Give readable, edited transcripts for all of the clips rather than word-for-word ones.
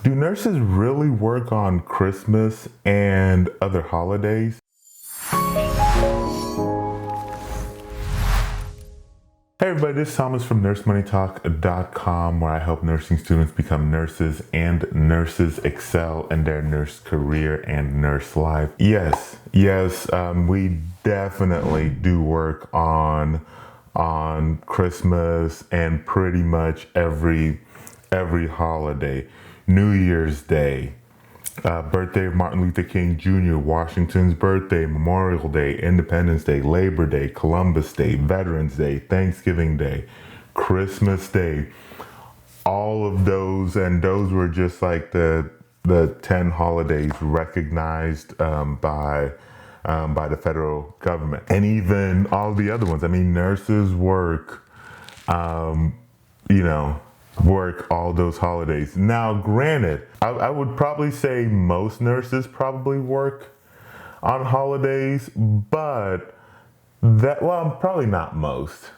Do nurses really work on Christmas and other holidays? Hey everybody, this is Thomas from NurseMoneyTalk.com, where I help nursing students become nurses and nurses excel in their nurse career and nurse life. Yes, we definitely do work on Christmas and pretty much every holiday. New Year's Day, birthday of Martin Luther King Jr., Washington's birthday, Memorial Day, Independence Day, Labor Day, Columbus Day, Veterans Day, Thanksgiving Day, Christmas Day, all of those, and those were just like the 10 holidays recognized by the federal government. And even all the other ones. I mean, nurses work, work all those holidays. Now, granted, I would probably say most nurses probably work on holidays, but probably not most.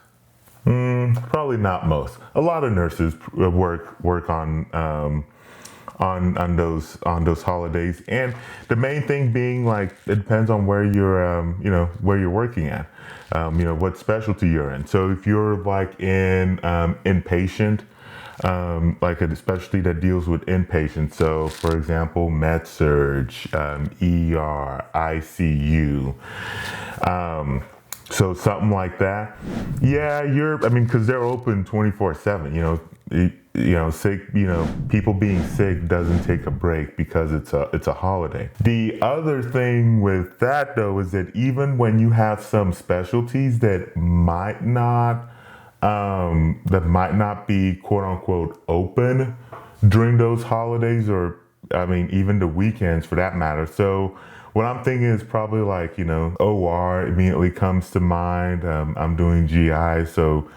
Probably not most. A lot of nurses work on those holidays, and the main thing being, like, it depends on where you're where you're working at, what specialty you're in. So if you're like in inpatient, like a specialty that deals with inpatients. So, for example, med surg, ER, ICU. So something like that. Yeah, because they're open 24/7. People being sick doesn't take a break because it's a holiday. The other thing with that, though, is that even when you have some specialties that might not be quote unquote open during those holidays, or even the weekends for that matter. So what I'm thinking is probably like, OR immediately comes to mind. I'm doing GI, so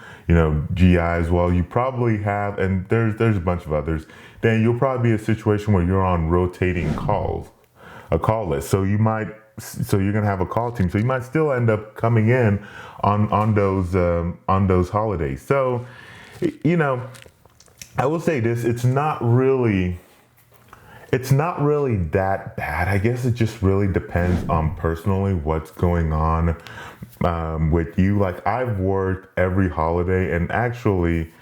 GI as well. You probably have, and there's a bunch of others. Then you'll probably be a situation where you're on rotating calls, a call list. So you're gonna have a call team. So you might still end up coming in on those holidays. So, I will say this: it's not really that bad. I guess it just really depends on personally what's going on with you. Like, I've worked every holiday, and actually,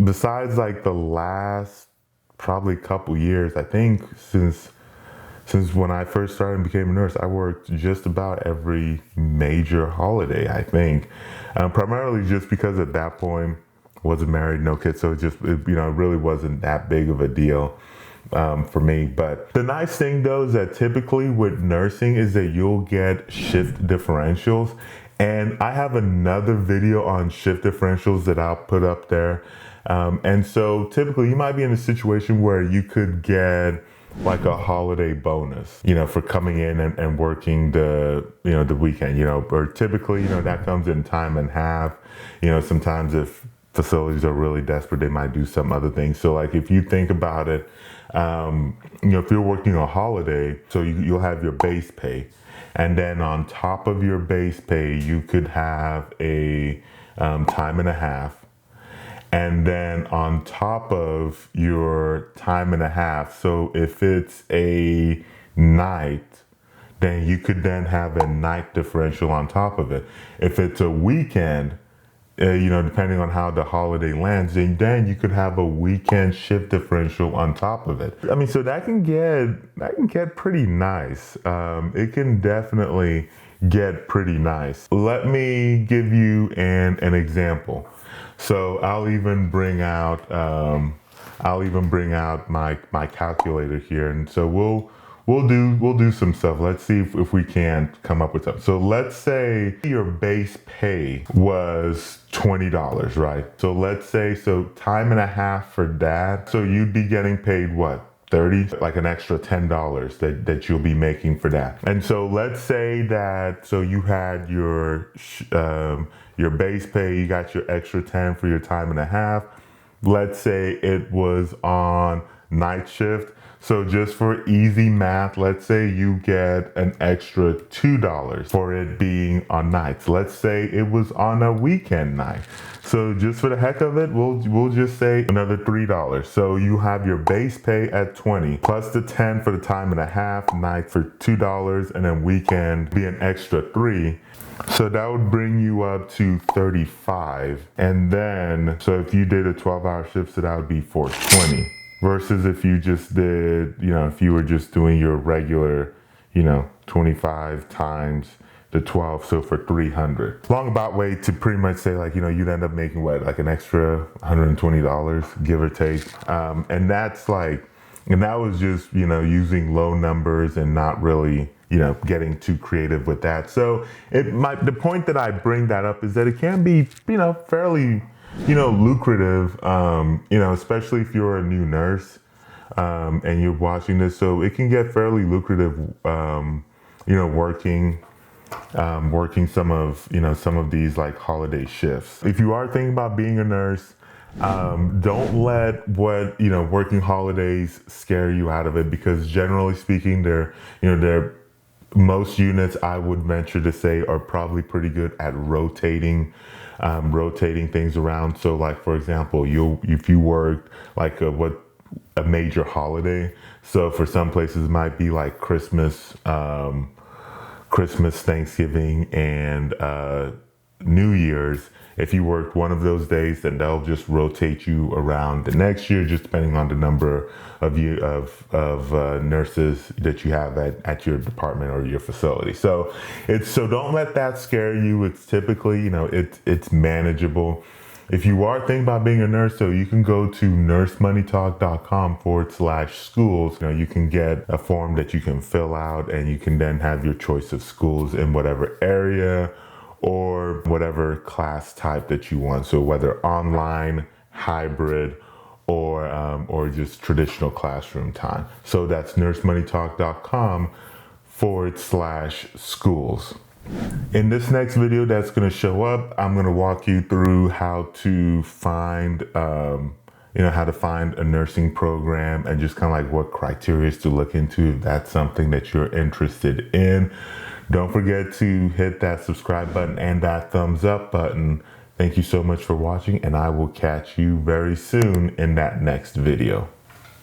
besides like the last probably couple years, I think since when I first started and became a nurse, I worked just about every major holiday, I think. Primarily just because at that point, wasn't married, no kids, so it really wasn't that big of a deal for me. But the nice thing, though, is that typically with nursing is that you'll get shift differentials. And I have another video on shift differentials that I'll put up there. And so typically you might be in a situation where you could get like a holiday bonus, for coming in and working the weekend, or typically, that comes in time and half. Sometimes if facilities are really desperate, they might do some other things. So like, if you think about it, if you're working a holiday, so you'll have your base pay, and then on top of your base pay, you could have a time and a half. And then on top of your time and a half, so if it's a night, then you could then have a night differential on top of it. If it's a weekend, depending on how the holiday lands, then you could have a weekend shift differential on top of it. So that can get pretty nice. It can definitely get pretty nice. Let me give you an example. So I'll even bring out my calculator here, and so we'll do some stuff. Let's see if we can come up with something. So let's say your base pay was $20, right? So let's say, time and a half for that. So you'd be getting paid what? 30, like an extra $10 that you'll be making for that. And so let's say that, so you had your base pay, you got your extra 10 for your time and a half. Let's say it was on night shift. So just for easy math, let's say you get an extra $2 for it being on nights. Let's say it was on a weekend night. So just for the heck of it, we'll just say another $3. So you have your base pay at 20 plus the 10 for the time and a half, night for $2, and then weekend be an extra 3. So that would bring you up to 35. And then, so if you did a 12-hour shift, so that would be 420. Versus if you just did, if you were just doing your regular, 25 times the 12, so for 300. Long about way to pretty much say like, you'd end up making what, like an extra $120, give or take. And that's like, and that was just, using low numbers and not really, getting too creative with that. So the point that I bring that up is that it can be, fairly, lucrative, especially if you're a new nurse, and you're watching this. So it can get fairly lucrative, working some of these like holiday shifts. If you are thinking about being a nurse, don't let what, working holidays scare you out of it, because generally speaking, they're most units, I would venture to say, are probably pretty good at rotating things around. So like, for example, if you worked like a major holiday, so for some places it might be like Christmas, Thanksgiving, and New Year's. If you worked one of those days, then they'll just rotate you around the next year, just depending on the number of nurses that you have at your department or your facility. So don't let that scare you. It's typically, it's manageable. If you are thinking about being a nurse, so you can go to nursemoneytalk.com/schools. You can get a form that you can fill out, and you can then have your choice of schools in whatever area or whatever class type that you want. So whether online, hybrid, or just traditional classroom time. So that's nursemoneytalk.com/schools. In this next video that's going to show up, I'm going to walk you through how to find, how to find a nursing program, and just kind of like what criteria to look into if that's something that you're interested in. Don't forget to hit that subscribe button and that thumbs up button. Thank you so much for watching, and I will catch you very soon in that next video.